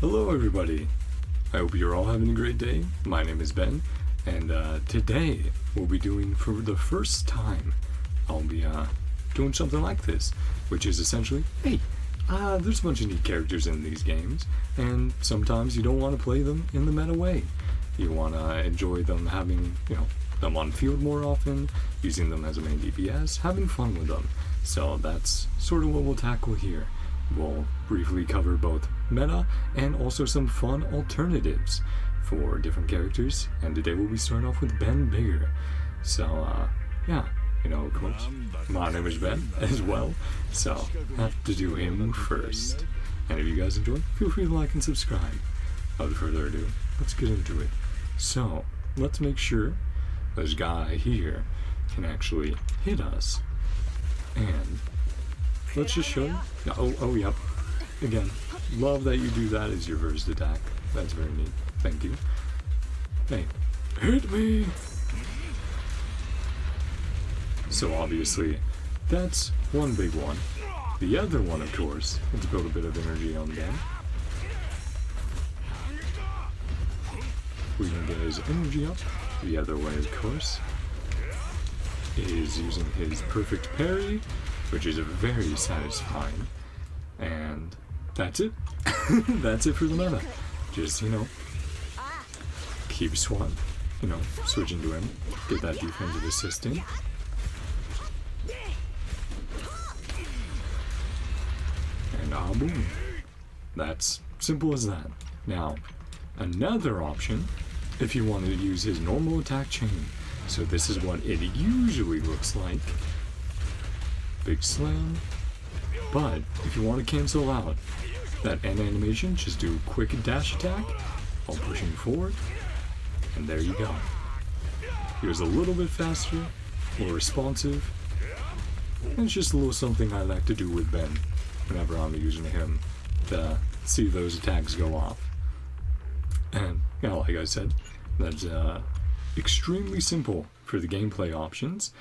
Hello everybody, I hope you're all having a great day. My name is Ben, and today we'll be doing, for the first time, I'll be doing something like this, which is essentially, hey, there's a bunch of neat characters in these games, and sometimes you don't want to play them in the meta way. You want to enjoy them having, them on field more often, using them as a main DPS, having fun with them. So that's sort of what we'll tackle here. We'll briefly cover both meta and also some fun alternatives for different characters, and today we'll be starting off with Ben Bigger. So, yeah, of course, my name is Ben as well, so have to do him first. And if you guys enjoy, feel free to like and subscribe. Without further ado, let's get into it. So, let's make sure this guy here can actually hit us, and let's just show you. Oh, yep. Again, love that you do that as your first attack. That's very neat. Thank you. Hey, hit me! So obviously, that's one big one. The other one, of course, let's build a bit of energy on them. We can get his energy up. The other way, of course, is using his perfect parry, which is very satisfying. And that's it. That's it for the meta. Just, keep switching to him. Get that defensive assisting. And boom. That's simple as that. Now, another option, if you want to use his normal attack chain. So this is what it usually looks like. Big slam. But if you want to cancel out that end animation, just do a quick dash attack while pushing forward, and there you go. He was a little bit faster, more responsive, and it's just a little something I like to do with Ben whenever I'm using him to see those attacks go off. And like I said, that's extremely simple for the gameplay options,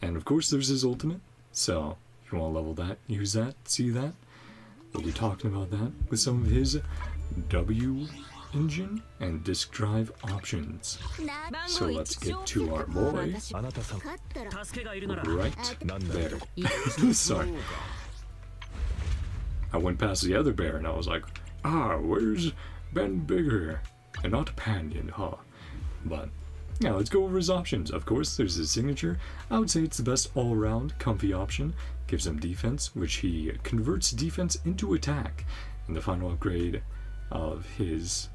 and of course there's his ultimate, so if you want to level that, use that, see that. We'll be talking about that with some of his W engine and disk drive options. So let's get to our boy right there. Sorry. I went past the other bear and I was like, where's Ben Bigger? And not Panion, huh? But yeah, let's go over his options. Of course, there's his signature. I would say it's the best all-around comfy option. Gives him defense, which he converts defense into attack. And the final upgrade of his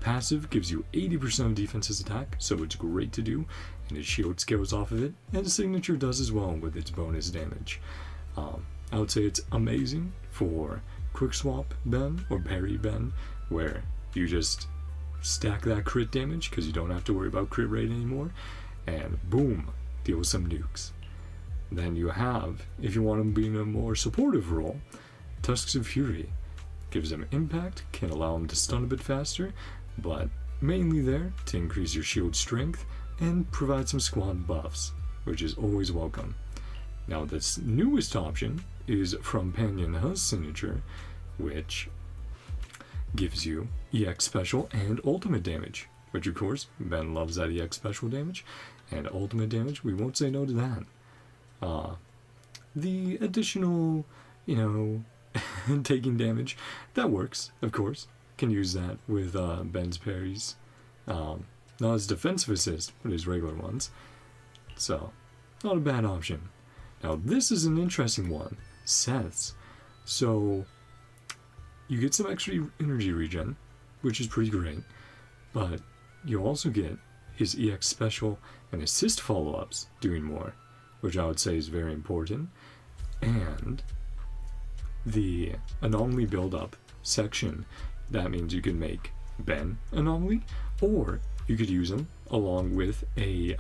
passive gives you 80% of defense's attack, so it's great to do. And his shield scales off of it, and his signature does as well with its bonus damage. I would say it's amazing for quick swap Ben or parry Ben, where you just stack that crit damage because you don't have to worry about crit rate anymore, and boom, deal with some nukes. Then you have, if you want him being a more supportive role, Tusks of Fury. Gives him impact, can allow him to stun a bit faster, but mainly there to increase your shield strength and provide some squad buffs, which is always welcome. Now this newest option is from Panion Hu's signature, which gives you EX special and ultimate damage, which of course, Ben loves that EX special damage, and ultimate damage, we won't say no to that. The additional, taking damage, that works, of course. Can use that with Ben's parries. Not his defensive assist, but his regular ones. So, not a bad option. Now this is an interesting one, Seth's. So, you get some extra energy regen, which is pretty great, but you also get his EX special and assist follow-ups doing more, which I would say is very important, and the anomaly build-up section, that means you can make Ben anomaly, or you could use him along with a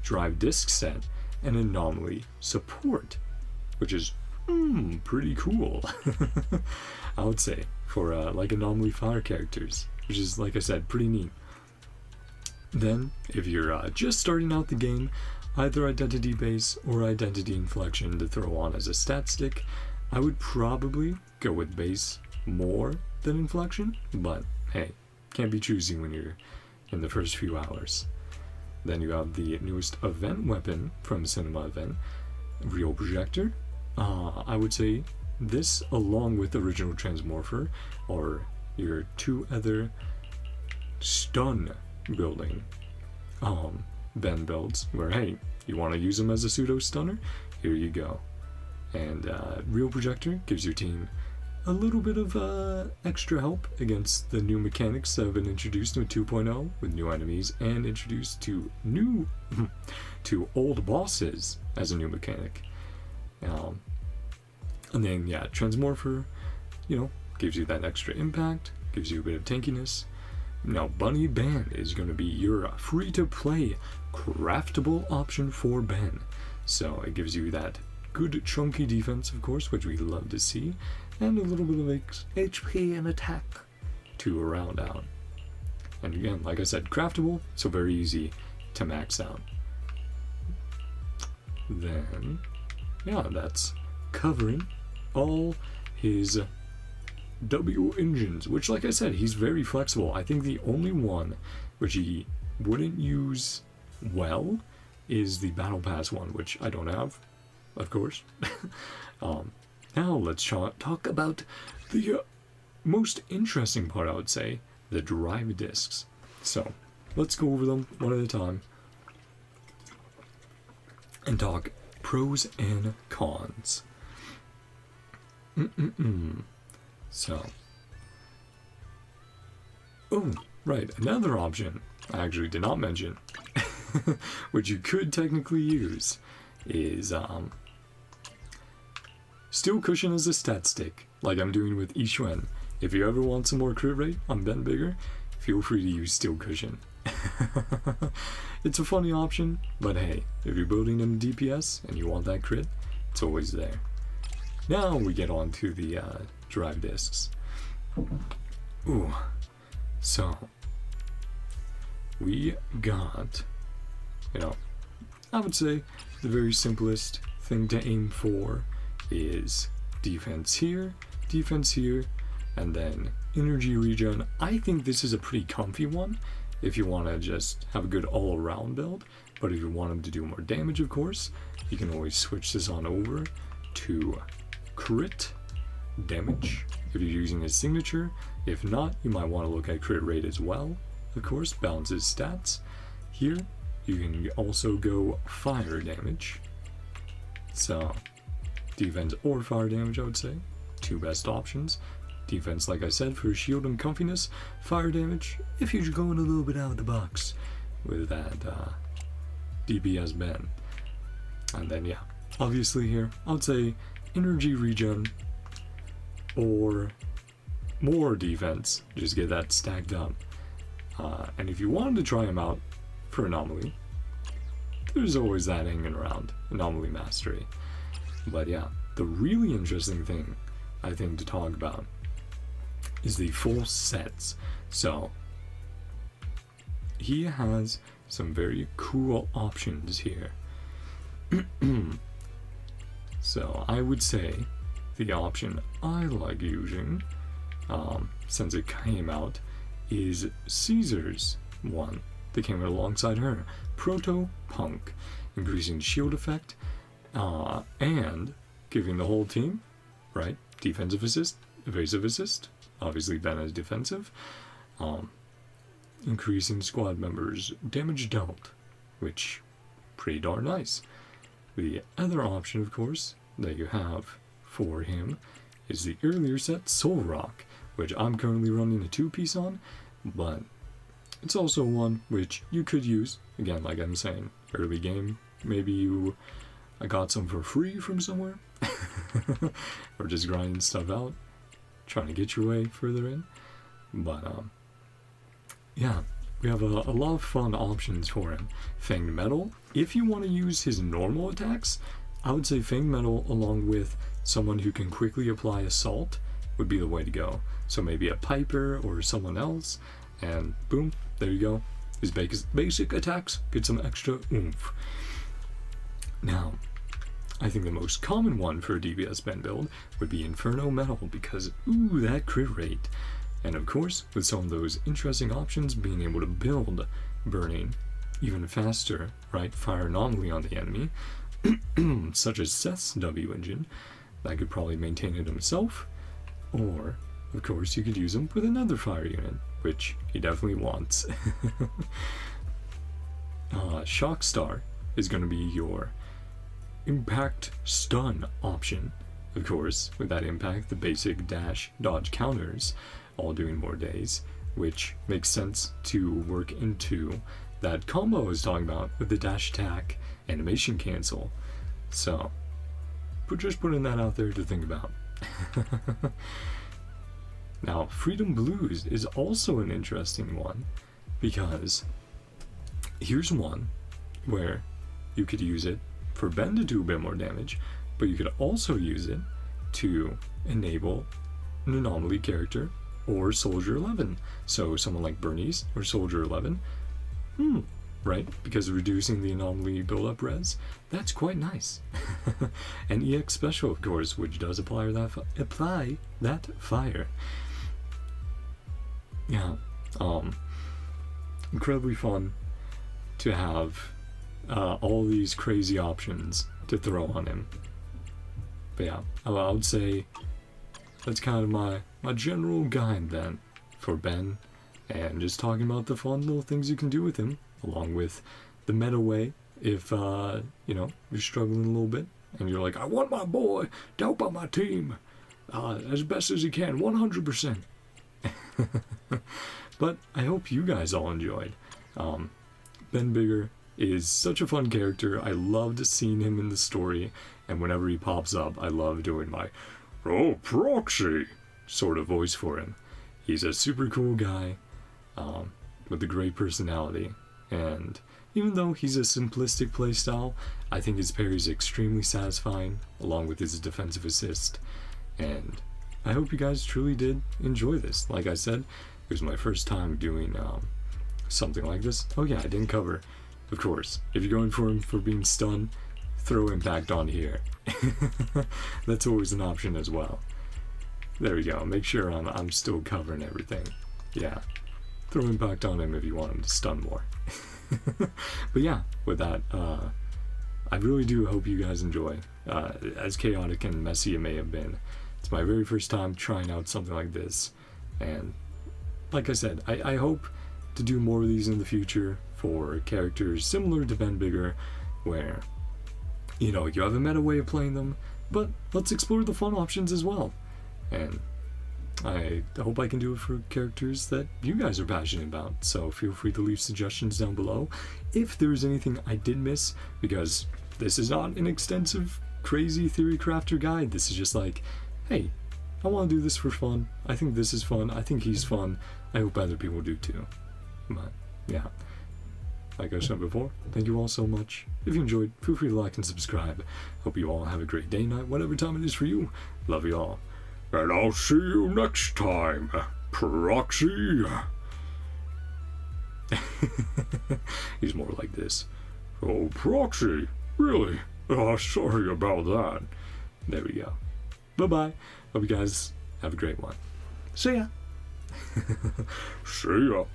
drive disc set and anomaly support, which is pretty cool. I would say for like anomaly fire characters, which is, like I said, pretty neat. Then if you're just starting out the game, either identity base or identity inflection to throw on as a stat stick, I would probably go with base more than Inflection, but hey, can't be choosy when you're in the first few hours. Then you have the newest event weapon from Cinema Event, Real Projector. I would say this, along with the original Transmorpher, are your two other stun building Ben builds, where hey, you want to use them as a pseudo stunner, here you go. And Real Projector gives your team a little bit of extra help against the new mechanics that have been introduced in 2.0 with new enemies and introduced to to old bosses as a new mechanic. And then yeah, Transmorpher, gives you that extra impact, gives you a bit of tankiness. Now Bunny Ben is going to be your free-to-play craftable option for Ben. So it gives you that good chunky defense, of course, which we love to see, and a little bit of HP and attack to round out. And again, like I said, craftable, so very easy to max out. Then, yeah, that's covering all his W engines, which, like I said, he's very flexible. I think the only one which he wouldn't use well is the Battle Pass one, which I don't have, of course. Now let's talk about the most interesting part, I would say, the drive discs. So let's go over them one at a time and talk pros and cons. So, oh, right, another option I actually did not mention, which you could technically use, is Steel Cushion as a stat stick, like I'm doing with Yixuan. If you ever want some more crit rate on Ben Bigger, feel free to use Steel Cushion. It's a funny option, but hey, if you're building them DPS and you want that crit, it's always there. Now we get on to the drive discs. Ooh, so we got, I would say the very simplest thing to aim for is defense here, and then energy regen. I think this is a pretty comfy one if you want to just have a good all-around build, but if you want him to do more damage, of course, you can always switch this on over to crit damage if you're using his signature. If not, you might want to look at crit rate as well, of course, balances stats. Here, you can also go fire damage. So, defense or fire damage, I would say. Two best options. Defense, like I said, for shield and comfiness. Fire damage, if you're going a little bit out of the box with that DPS Ben. And then, yeah, obviously here, I would say energy regen or more defense. Just get that stacked up. And if you wanted to try him out for Anomaly, there's always that hanging around, Anomaly Mastery. But yeah, the really interesting thing, I think, to talk about is the full sets. So, he has some very cool options here. So, I would say the option I like using, since it came out, is Caesar's one that came alongside her. Proto Punk, increasing shield effect, and giving the whole team, right, defensive assist, evasive assist, obviously Ben is defensive, increasing squad members' damage dealt, which, pretty darn nice. The other option, of course, that you have for him is the earlier set Soul Rock, which I'm currently running a 2-piece on, but it's also one which you could use, again, like I'm saying, early game, maybe I got some for free from somewhere, or just grinding stuff out, trying to get your way further in. But yeah, we have a lot of fun options for him. Fanged Metal, if you want to use his normal attacks, I would say Fanged Metal along with someone who can quickly apply Assault would be the way to go. So maybe a Piper or someone else, and boom, there you go. His basic attacks get some extra oomph. Now, I think the most common one for a DPS Ben build would be Inferno Metal because, ooh, that crit rate. And of course, with some of those interesting options, being able to build Burning even faster, right? Fire Anomaly on the enemy, such as Seth's W engine, that could probably maintain it himself. Or, of course, you could use him with another fire unit, which he definitely wants. Shockstar is going to be your impact stun option. Of course, with that impact, the basic dash dodge counters all doing more days, which makes sense to work into that combo I was talking about with the dash attack animation cancel. So, just putting that out there to think about. Now, Freedom Blues is also an interesting one, because here's one where you could use it for Ben to do a bit more damage, but you could also use it to enable an anomaly character or Soldier 11. So someone like Bernice or Soldier 11, right? Because of reducing the anomaly build-up res, that's quite nice. And EX Special, of course, which does apply that fire. Yeah, incredibly fun to have all these crazy options to throw on him. But yeah, I would say that's kind of my general guide then for Ben, and just talking about the fun little things you can do with him, along with the meta way if you know, you're struggling a little bit and you're like, I want my boy to help out my team as best as he can, 100%. But I hope you guys all enjoyed. Ben Bigger is such a fun character. I loved seeing him in the story, and whenever he pops up, I love doing my "Oh, proxy" sort of voice for him. He's a super cool guy with a great personality, and even though he's a simplistic playstyle, I think his parry is extremely satisfying, along with his defensive assist, and I hope you guys truly did enjoy this. Like I said, it was my first time doing something like this. Oh yeah, I didn't cover, of course, if you're going for him for being stunned, throw impact on here. That's always an option as well. There we go, make sure I'm still covering everything. Yeah, throw impact on him if you want him to stun more. But yeah, with that, I really do hope you guys enjoy. As chaotic and messy it may have been, it's my very first time trying out something like this, and like I said, I hope to do more of these in the future for characters similar to Ben Bigger, where, you know, you have a meta way of playing them, but let's explore the fun options as well. And I hope I can do it for characters that you guys are passionate about, so feel free to leave suggestions down below if there's anything I did miss, because this is not an extensive, crazy theory crafter guide. This is just like, hey, I want to do this for fun. I think this is fun. I think he's fun. I hope other people do too. But yeah, like I said before, thank you all so much. If you enjoyed, feel free to like and subscribe. Hope you all have a great day, night, whatever time it is for you. Love you all. And I'll see you next time, Proxy. He's more like this. Oh, Proxy? Really? Oh, sorry about that. There we go. Bye-bye. Hope you guys have a great one. See ya. See ya.